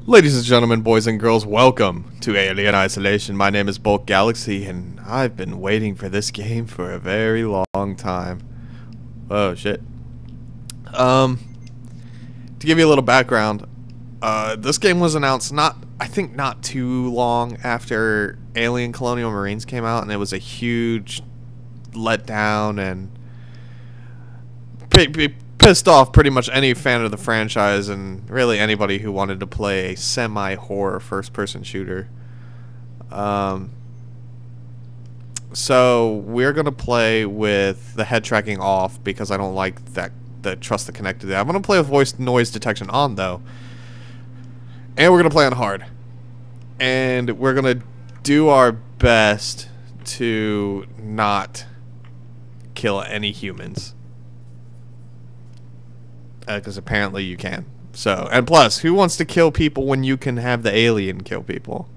Ladies and gentlemen, boys and girls, welcome to Alien Isolation. My name is Bulk Galaxy, and I've been waiting for this game for a very long time. Oh, shit. To give you a little background, this game was announced I think not too long after Alien Colonial Marines came out, and it was a huge letdown and pissed off pretty much any fan of the franchise and really anybody who wanted to play a semi-horror first-person shooter. So we're gonna play with the head tracking off because I don't like the trust the connected. I'm gonna play with voice noise detection on though, and we're gonna play on hard, and we're gonna do our best to not kill any humans. Because apparently you can. So, and plus, who wants to kill people when you can have the alien kill people?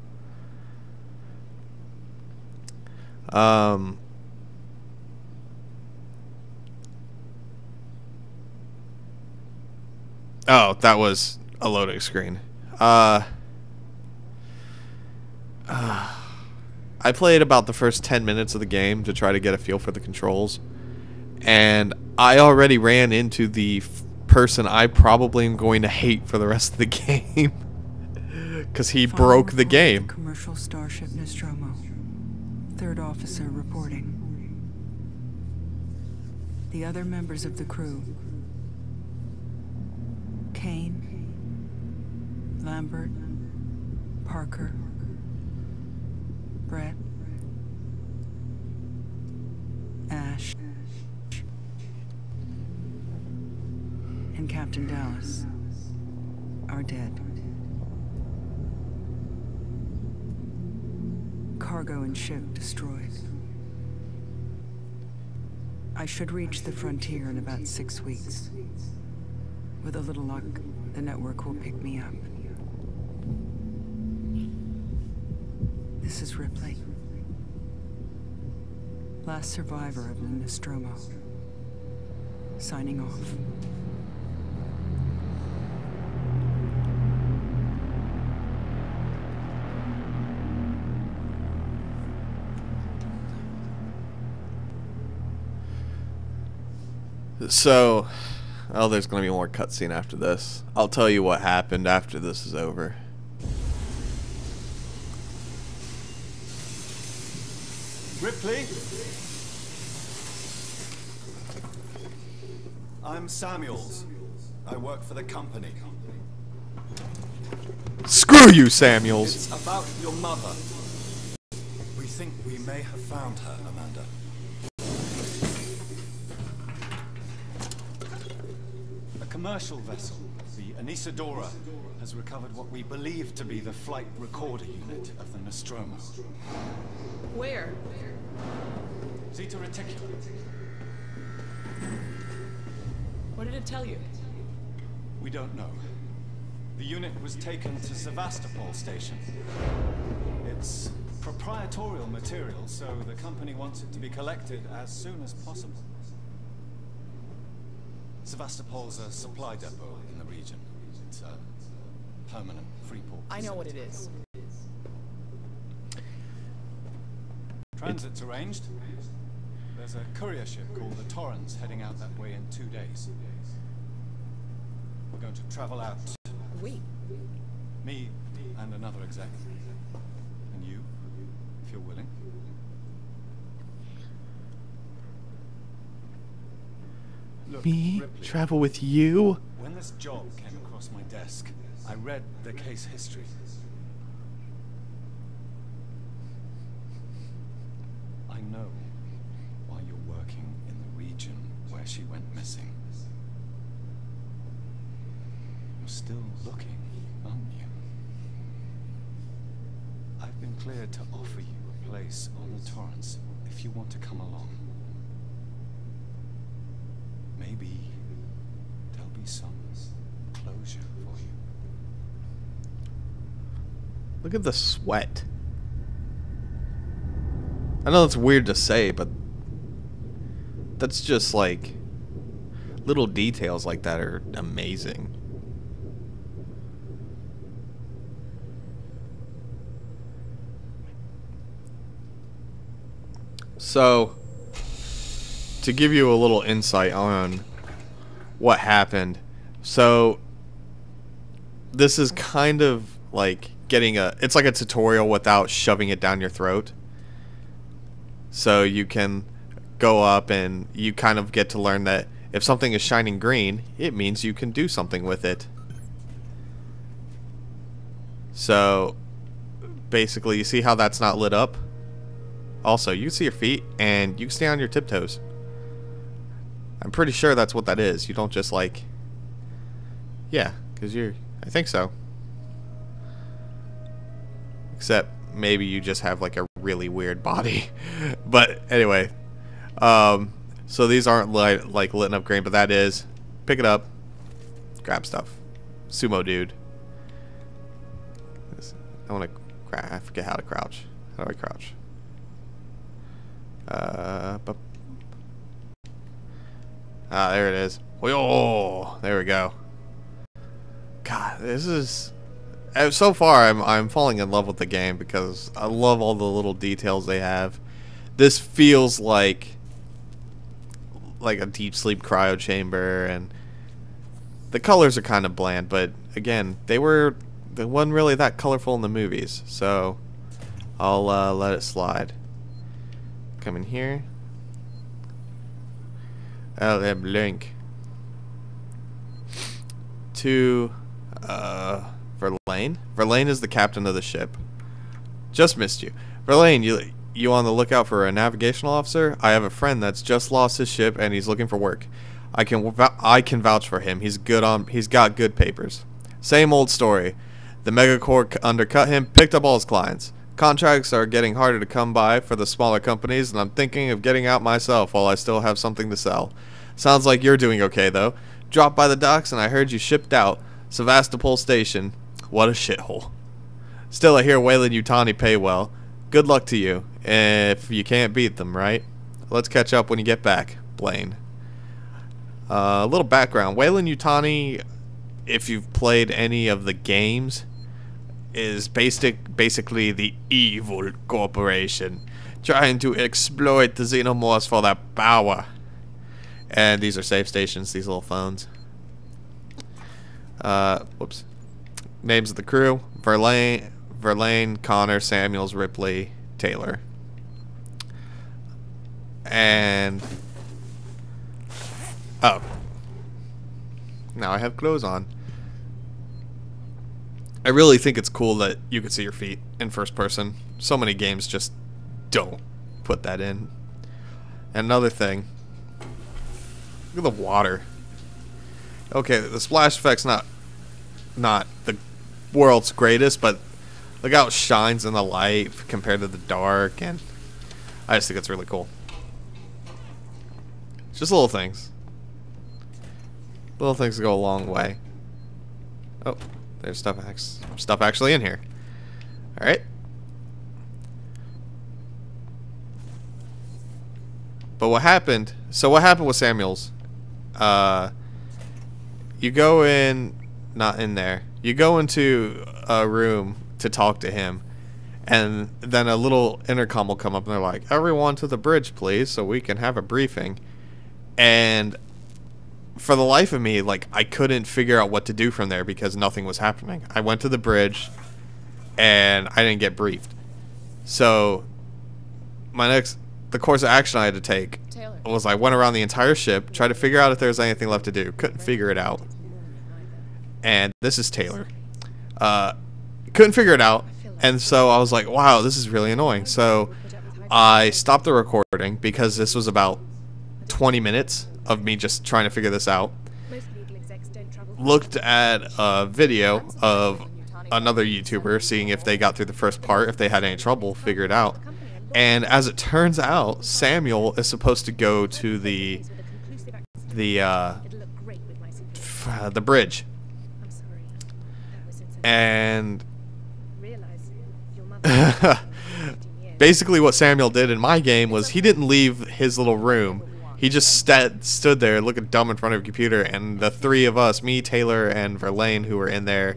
Oh, that was a loading screen. I played about the first 10 minutes of the game to try to get a feel for the controls, and I already ran into the person I probably am going to hate for the rest of the game because he broke the game. Commercial starship Nostromo. Third officer reporting. The other members of the crew: Kane, Lambert, Parker, Brett, Ash, and Captain Dallas are dead. Cargo and ship destroyed. I should reach the frontier in about 6 weeks. With a little luck, the network will pick me up. This is Ripley, last survivor of the Nostromo, signing off. So, oh, there's gonna be more cutscene after this. I'll tell you what happened after this is over. Ripley? I'm Samuels. I work for the company. Screw you, Samuels! It's about your mother. We think we may have found her, Amanda. A commercial vessel, the Anisadora, has recovered what we believe to be the flight recorder unit of the Nostromo. Where? Zeta Reticula. What did it tell you? We don't know. The unit was taken to Sevastopol station. It's proprietorial material, so the company wants it to be collected as soon as possible. Sevastopol's a supply depot in the region. It's a permanent free port. I know what it is. Transit's arranged. There's a courier ship called the Torrens heading out that way in 2 days. We're going to travel out. We? Me and another exec. And you, if you're willing. Look, Me? Ripley, Travel with you? when this job came across my desk, I read the case history. I know why you're working in the region where she went missing. You're still looking, aren't you? I've been cleared to offer you a place on the Torrens if you want to come along. Maybe there'll be some closure for you. Look at the sweat. I know it's weird to say, but that's just like little details like that are amazing. So, to give you a little insight on what happened, so this is kind of like getting it's like a tutorial without shoving it down your throat. So you can go up and you kind of get to learn that if something is shining green, it means you can do something with it. So basically, you see how that's not lit up? Also, you can see your feet and you can stay on your tiptoes. I'm pretty sure that's what that is. You don't just like... Yeah, because I think so. Except maybe you just have like a really weird body. But anyway, so these aren't like lit up green, but that is. Pick it up, grab stuff. Sumo dude. I forget how to crouch. How do I crouch? There it is. Oh, there we go. God, this is... So far, I'm falling in love with the game because I love all the little details they have. This feels like a deep sleep cryo chamber, and the colors are kind of bland. But again, they wasn't really that colorful in the movies, so I'll let it slide. Come in here. Oh, they have link to Verlaine. Verlaine is the captain of the ship. Just missed you. Verlaine, you on the lookout for a navigational officer? I have a friend that's just lost his ship and he's looking for work. I can vouch for him. He's got good papers. Same old story. The megacorp undercut him, picked up all his clients. Contracts are getting harder to come by for the smaller companies, and I'm thinking of getting out myself while I still have something to sell. Sounds like you're doing okay, though. Dropped by the docks, and I heard you shipped out. Sevastopol Station. What a shithole. Still, I hear Weyland-Yutani pay well. Good luck to you, if you can't beat them, right? Let's catch up when you get back. Blaine. A little background. Weyland-Yutani, if you've played any of the games, is basically the evil corporation trying to exploit the xenomorphs for their power. And these are safe stations, these little phones. Whoops. Names of the crew: Verlaine, Connor, Samuels, Ripley, Taylor. And oh, now I have clothes on. I really think it's cool that you can see your feet in first person. So many games just don't put that in. And another thing, look at the water. Okay, the splash effect's not the world's greatest, but look how it shines in the light compared to the dark, and I just think it's really cool. It's just little things. Little things go a long way. Oh. There's stuff actually in here. All right. But what happened? So what happened with Samuels? You go in, not in there. You go into a room to talk to him, and then a little intercom will come up, and they're like, "Everyone to the bridge, please, so we can have a briefing." And for the life of me, like, I couldn't figure out what to do from there because nothing was happening. I went to the bridge and I didn't get briefed. So the course of action I had to take was I went around the entire ship, tried to figure out if there was anything left to do. Couldn't figure it out. And this is Taylor. Couldn't figure it out. And so I was like, wow, this is really annoying. So I stopped the recording because this was about 20 minutes of me just trying to figure this out. Looked at a video of another YouTuber, seeing if they got through the first part, if they had any trouble, figure it out. And as it turns out, Samuel is supposed to go to the bridge. And basically what Samuel did in my game was he didn't leave his little room. He just stood there looking dumb in front of a computer, and the three of us, me, Taylor, and Verlaine, who were in there,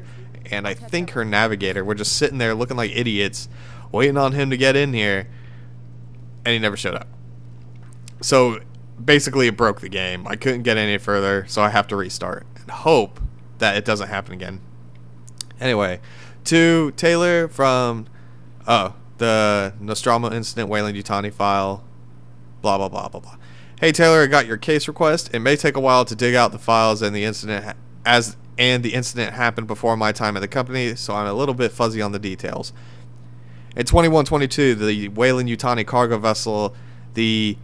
and I think her navigator, were just sitting there looking like idiots, waiting on him to get in here, and he never showed up. So basically, it broke the game. I couldn't get any further, so I have to restart and hope that it doesn't happen again. Anyway, to Taylor from the Nostromo incident, Weyland-Yutani file, blah blah blah blah blah. Hey Taylor, I got your case request. It may take a while to dig out the files, and the incident happened before my time at the company, so I'm a little bit fuzzy on the details. In 2122, the Weyland-Yutani cargo vessel, the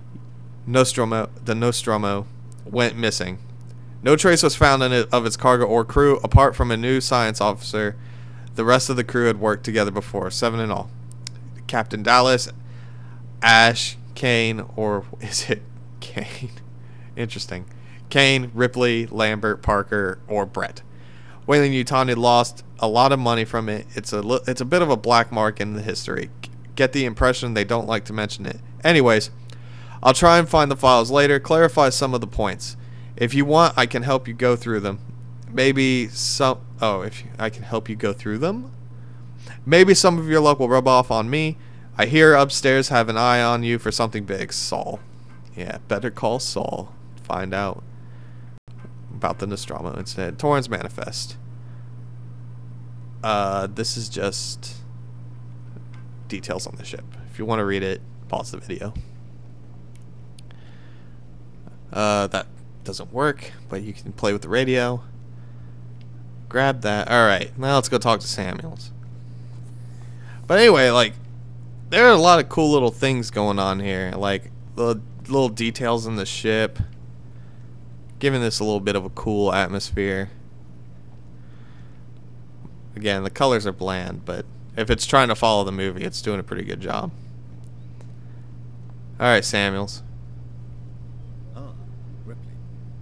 Nostromo, went missing. No trace was found in it of its cargo or crew, apart from a new science officer. The rest of the crew had worked together before, 7 in all. Captain Dallas, Ash, Kane, or is it Kane? Interesting. Kane, Ripley, Lambert, Parker, or Brett. Weyland-Yutani lost a lot of money from it. It's a bit of a black mark in the history. Get the impression they don't like to mention it. Anyways, I'll try and find the files later, clarify some of the points. If you want, I can help you go through them. Maybe some... Oh, I can help you go through them? Maybe some of your luck will rub off on me. I hear upstairs have an eye on you for something big. Saul. Yeah, better call Saul. Find out about the Nostromo incident. Torrens Manifest. This is just details on the ship. If you want to read it, pause the video. That doesn't work, but you can play with the radio. Grab that. Alright, now let's go talk to Samuels. But anyway, like, there are a lot of cool little things going on here. Like, the little details in the ship. Giving this a little bit of a cool atmosphere. Again, the colors are bland, but if it's trying to follow the movie, it's doing a pretty good job. Alright, Samuels.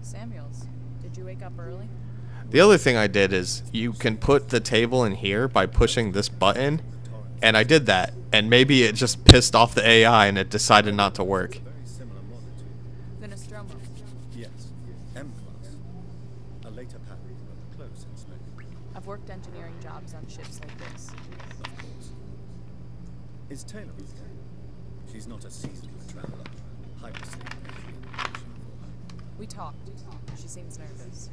Samuels, did you wake up early? The other thing I did is you can put the table in here by pushing this button, and I did that, and maybe it just pissed off the AI and it decided not to work. The Nostromo. Yes, M-class. A later pattern of close inspection. I've worked engineering jobs on ships like this. Of course. Is Taylor okay? She's not a seasoned traveler. Hypersleep may be an option for her. We talked. She seems nervous.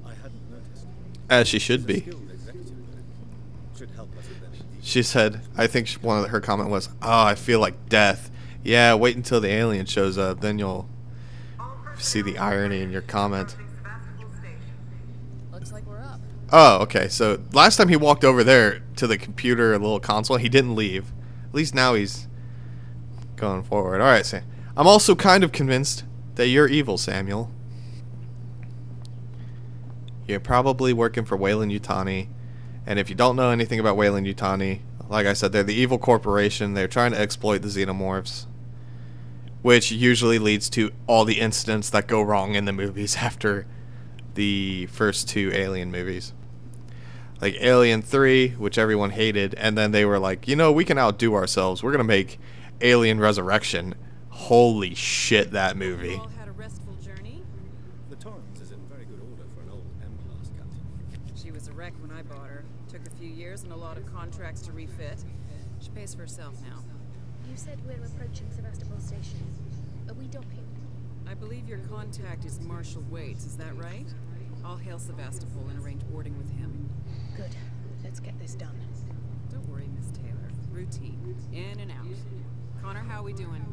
I hadn't noticed. As she should She's a be. skilled executive, though. Should help us with any details. She said, I think one of her comment was, "Oh, I feel like death." Yeah, wait until the alien shows up, then you'll see the irony in your comment. Looks like we're up. Oh, okay. So last time he walked over there to the computer little console, he didn't leave. At least now he's going forward. All right, Sam. I'm also kind of convinced that you're evil, Samuel. You're probably working for Weyland-Yutani, and if you don't know anything about Weyland-Yutani, like I said, they're the evil corporation. They're trying to exploit the xenomorphs, which usually leads to all the incidents that go wrong in the movies after the first 2 Alien movies. Like Alien 3, which everyone hated, and then they were like, you know, we can outdo ourselves. We're going to make Alien Resurrection. Holy shit, that movie. All had a restful journey. The Torrens is in very good order for an old M-class captain. She was a wreck when I bought her. Took a few years and a lot of contracts to refit. She pays for herself now. You said we're approaching Sevastopol station. Are we docking? I believe your contact is Marshal Waits, is that right? I'll hail Sevastopol and arrange boarding with him. Good. Let's get this done. Don't worry, Miss Taylor. Routine. In and out. Connor, how we doing?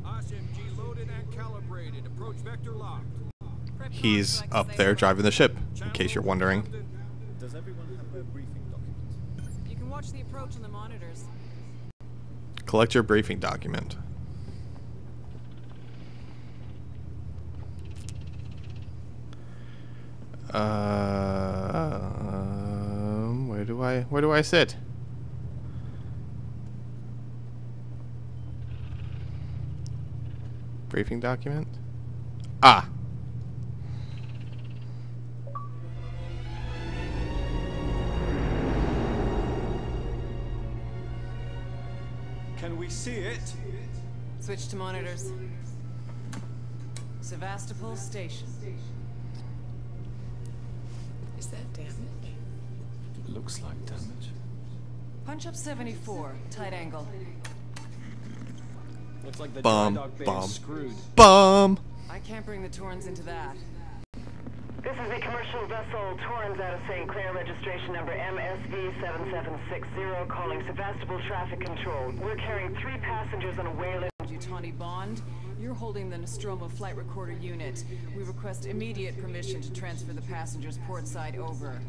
SMG loaded and calibrated. Approach vector locked. Prep He's cons so I can up say there hello. driving the ship, in case you're wondering. Does everyone have their briefing documents? You can watch the approach on the monitors. Collect your briefing document. Where do I sit? Briefing document? Ah. Can we see it? Switch to monitors. Sevastopol Station. Is that damage? It looks like damage. Punch up 74, tight angle. Looks like the Bum, dry dock bay bum. is screwed. Bum! I can't bring the Torrens into that. This is the commercial vessel Torrens out of St. Clair, registration number MSV7760, calling Sevastopol Traffic Control. We're carrying 3 passengers on a whaler. Tawny Bond, you're holding the Nostromo flight recorder unit. We request immediate permission to transfer the passengers portside over.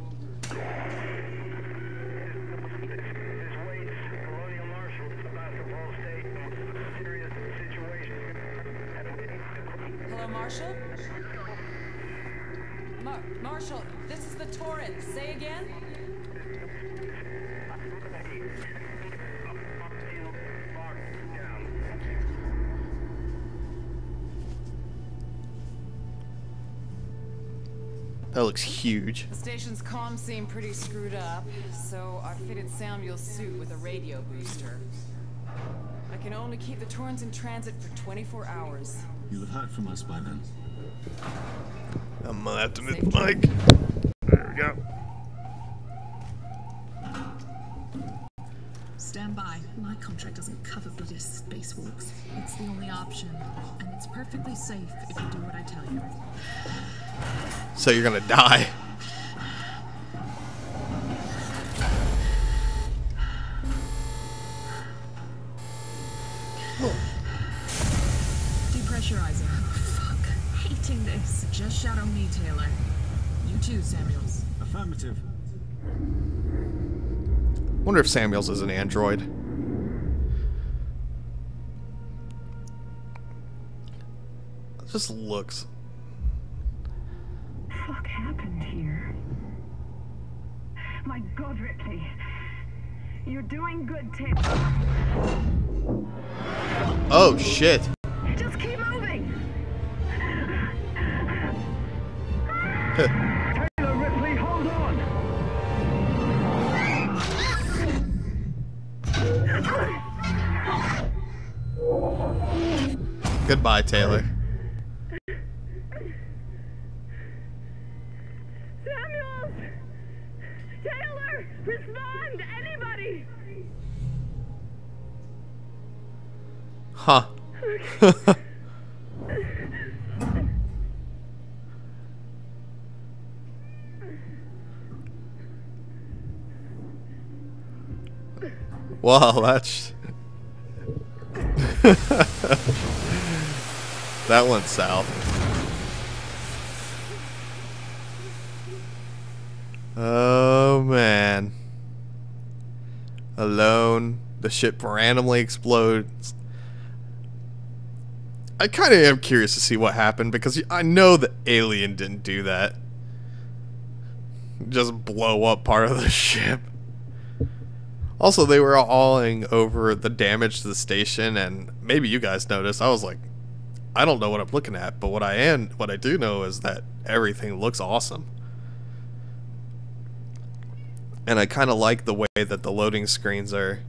Hello, Marshall? Marshall, this is the Torrens. Say again? That looks huge. The station's comms seem pretty screwed up, so I fitted Samuel's suit with a radio booster. I can only keep the Torrens in transit for 24 hours. You'll have heard from us by then. I'm gonna have to move the mic. There we go. Stand by. My contract doesn't cover bloody spacewalks. It's the only option, and it's perfectly safe if you do what I tell you. So you're gonna die. Depressurizing. Fuck. Hating this. Just shadow me, Taylor. You too, Samuels. Affirmative. Wonder if Samuels is an android. It just looks. Fuck happened here? My God, Ripley. You're doing good, Taylor. Oh shit. Just keep moving. Taylor, Ripley, hold on. Goodbye, Taylor. Samuels! Taylor! Respond! Anybody! Huh. Wow, that's that went south. Oh man. Alone, the ship randomly explodes. I kind of am curious to see what happened because I know the alien didn't do that. Just blow up part of the ship. Also, they were awing over the damage to the station, and maybe you guys noticed. I was like, I don't know what I'm looking at, but what I do know is that everything looks awesome. And I kind of like the way that the loading screens are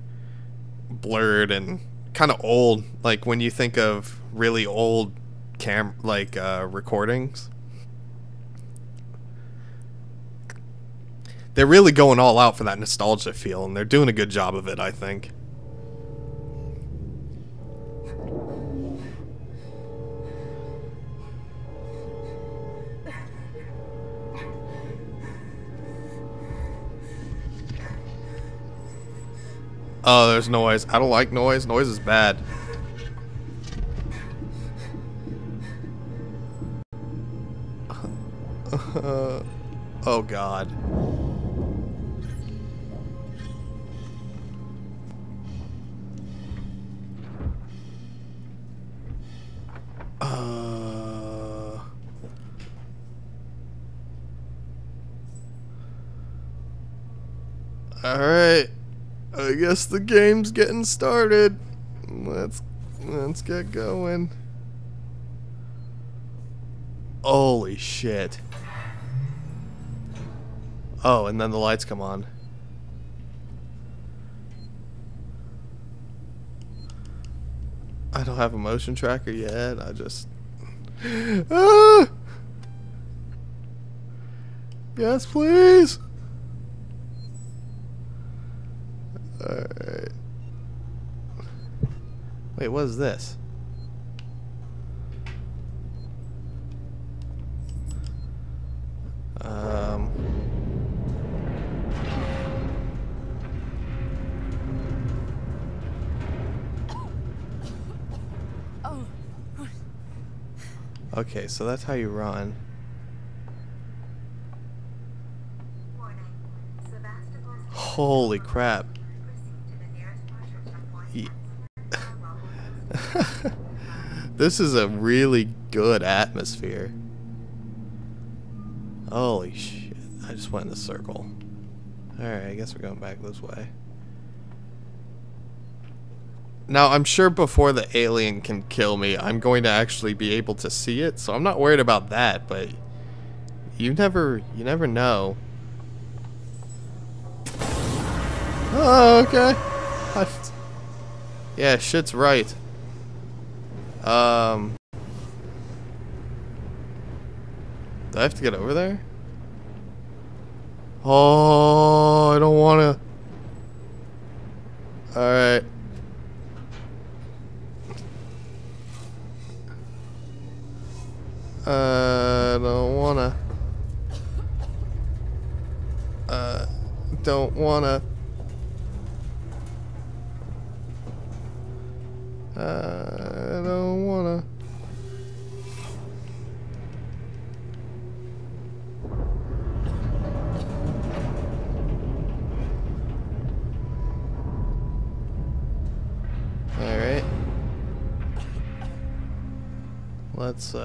blurred and kind of old. Like when you think of really old recordings, they're really going all out for that nostalgia feel, and they're doing a good job of it, I think. Oh, there's noise. I don't like noise. Noise is bad. Oh God. Alright. I guess the game's getting started. Let's get going. Holy shit. Oh, and then the lights come on. I don't have a motion tracker yet. I just... Ah! Yes, please. Alright. Wait, what is this? Okay, so that's how you run. Holy crap. This is a really good atmosphere. Holy shit. I just went in a circle. Alright, I guess we're going back this way. Now, I'm sure before the alien can kill me, I'm going to actually be able to see it, so I'm not worried about that, but you never know. Oh, okay. Yeah, shit's right. Do I have to get over there? Oh, I don't wanna. Alright. I don't wanna. Don't wanna. I don't wanna. Alright. Let's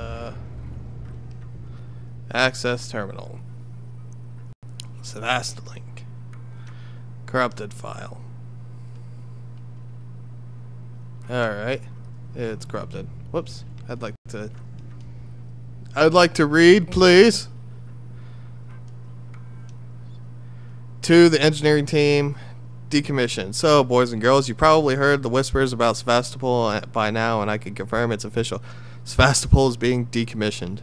access terminal. Sevastopol. Corrupted file. Alright. It's corrupted. Whoops. I'd like to read, please. To the engineering team, decommissioned. So, boys and girls, you probably heard the whispers about Sevastopol by now, and I can confirm it's official. Sevastopol is being decommissioned.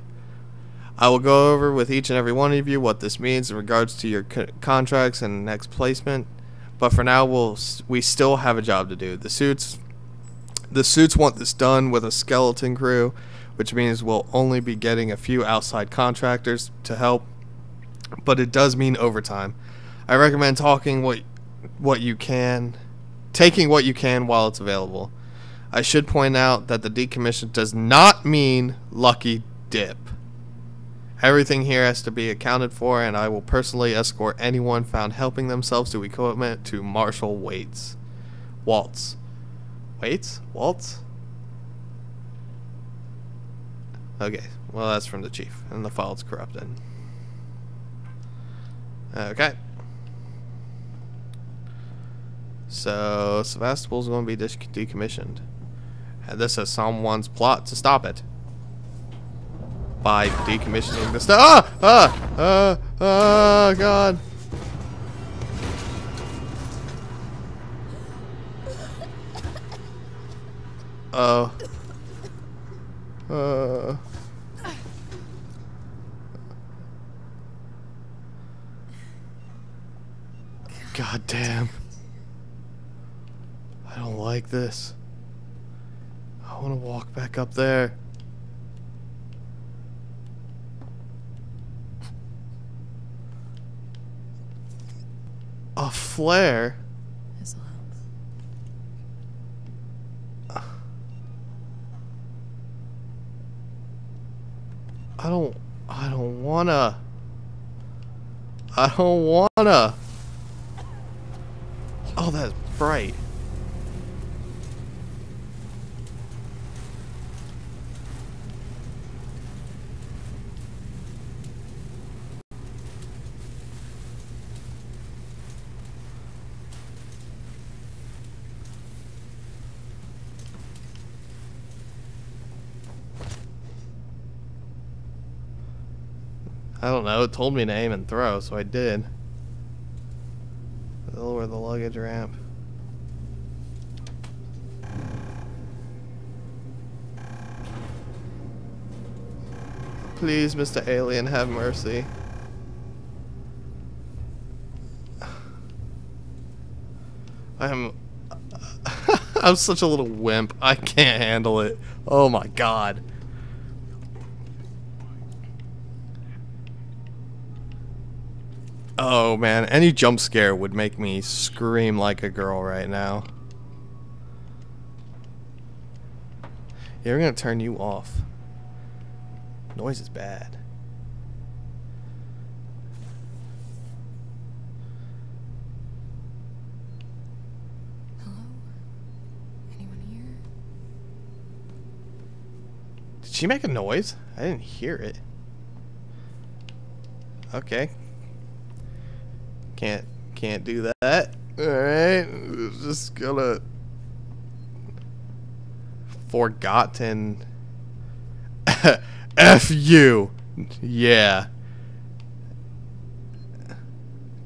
I will go over with each and every one of you what this means in regards to your contracts and next placement. But for now, we still have a job to do. The suits want this done with a skeleton crew, which means we'll only be getting a few outside contractors to help. But it does mean overtime. I recommend taking what you can while it's available. I should point out that the decommission does not mean lucky dip. Everything here has to be accounted for, and I will personally escort anyone found helping themselves to equipment to Marshal Waltz. Waltz? Okay, well that's from the chief, and the file's corrupted. Okay. So, Sevastopol's going to be decommissioned. And this is someone's plot to stop it. By decommissioning the stuff. Oh, God. God damn. I don't like this. I want to walk back up there. A flare? This'll help. I don't wanna. I don't wanna. Oh, that's bright. I don't know, it told me to aim and throw, so I did. Lower the luggage ramp. Please, Mr. Alien, have mercy. I am... I'm such a little wimp. I can't handle it. Oh my god. Oh man, any jump scare would make me scream like a girl right now. Yeah, we're gonna turn you off. Noise is bad. Hello? Anyone here? Did she make a noise? I didn't hear it. Okay. Can't do that. Alright. Just gonna forgotten. F you. Yeah.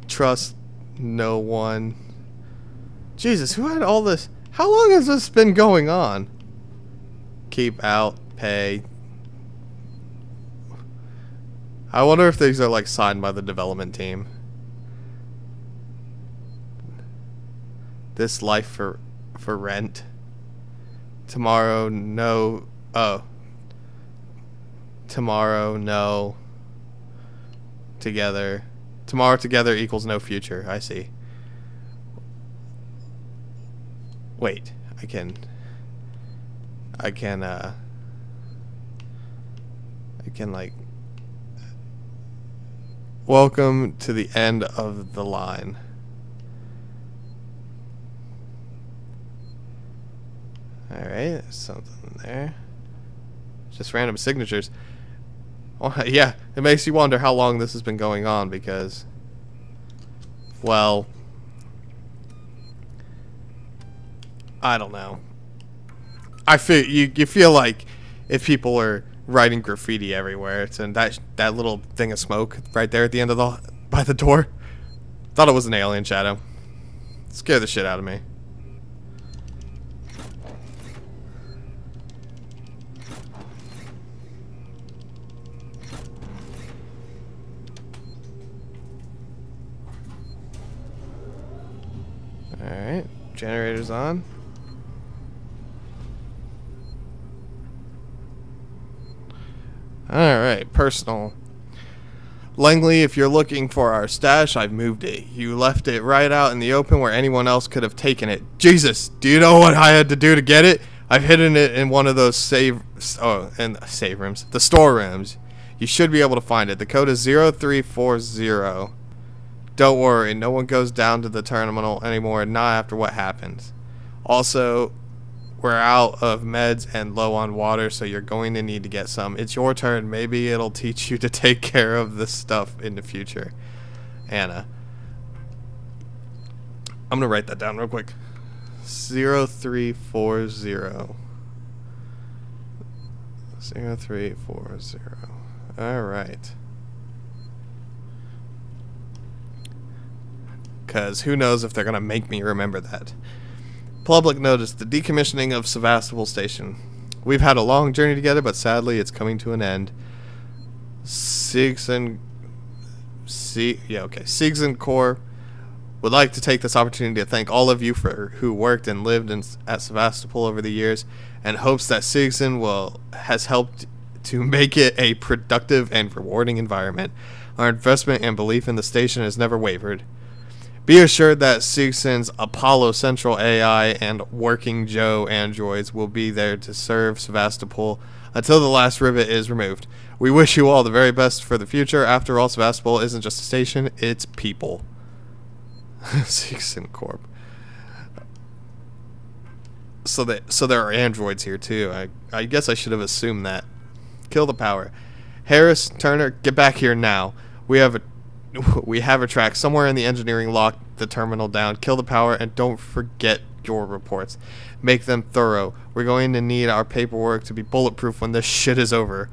Trust no one. Jesus, who had all this? How long has this been going on? Keep out, pay. I wonder if these are like signed by the development team. This life for rent. Tomorrow, no. Oh. Tomorrow, no. Together. Tomorrow together equals no future. I see. Wait. I can like. Welcome to the end of the line. Alright, there's something there. Just random signatures. Well, yeah, it makes you wonder how long this has been going on because, well, I don't know. I feel you feel like if people are writing graffiti everywhere, it's in that little thing of smoke right there at the end of by the door. Thought it was an alien shadow. Scared the shit out of me. Alright, generator's on. Alright, personal. Langley, if you're looking for our stash, I've moved it. You left it right out in the open where anyone else could have taken it. Jesus, do you know what I had to do to get it? I've hidden it in one of those save rooms. The storerooms. You should be able to find it. The code is 0340. Don't worry, no one goes down to the terminal anymore, not after what happens. Also, we're out of meds and low on water, so you're going to need to get some. It's your turn. Maybe it'll teach you to take care of this stuff in the future. Anna. I'm going to write that down real quick. 0340. 0340. Alright. Because who knows if they're going to make me remember that. Public notice, the decommissioning of Sevastopol Station. We've had a long journey together, but sadly it's coming to an end. Siegs and Corps would like to take this opportunity to thank all of you who worked and lived at Sevastopol over the years, and hopes that Siegson has helped to make it a productive and rewarding environment. Our investment and belief in the station has never wavered. Be assured that Siegson's Apollo Central AI and Working Joe androids will be there to serve Sevastopol until the last rivet is removed. We wish you all the very best for the future. After all, Sevastopol isn't just a station, it's people. Siegson Corp. So there are androids here too. I guess I should have assumed that. Kill the power. Harris, Turner, get back here now. We have a track somewhere in the engineering. Lock the terminal down, kill the power, and don't forget your reports. Make them thorough. We're going to need our paperwork to be bulletproof when this shit is over.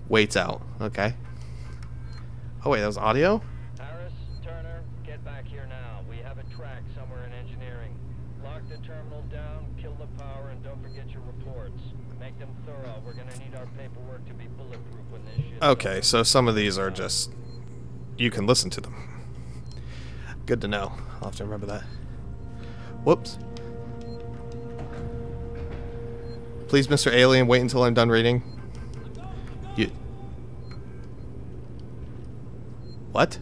Waits out. Okay. Oh wait, that was audio? Harris, Turner, get back here now. We have a track somewhere in engineering. Lock the terminal down, kill the power, and don't forget your reports. Make them thorough. We're going to need our paperwork to be bulletproof when this shit is Okay, over. so some of these are just... you can listen to them. Good to know. I'll have to remember that. Whoops. Please, Mr. Alien, wait until I'm done reading. You... What?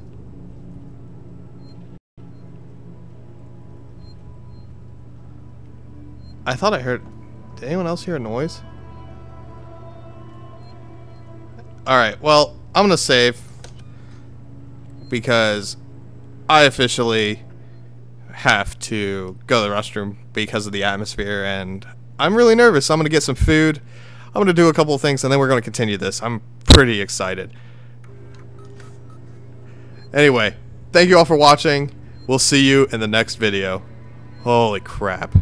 I thought I heard... Did anyone else hear a noise? Alright, well, I'm gonna save. Because I officially have to go to the restroom because of the atmosphere, and I'm really nervous. I'm gonna get some food. I'm gonna do a couple of things, and then we're gonna continue this. I'm pretty excited. Anyway, thank you all for watching. We'll see you in the next video. Holy crap.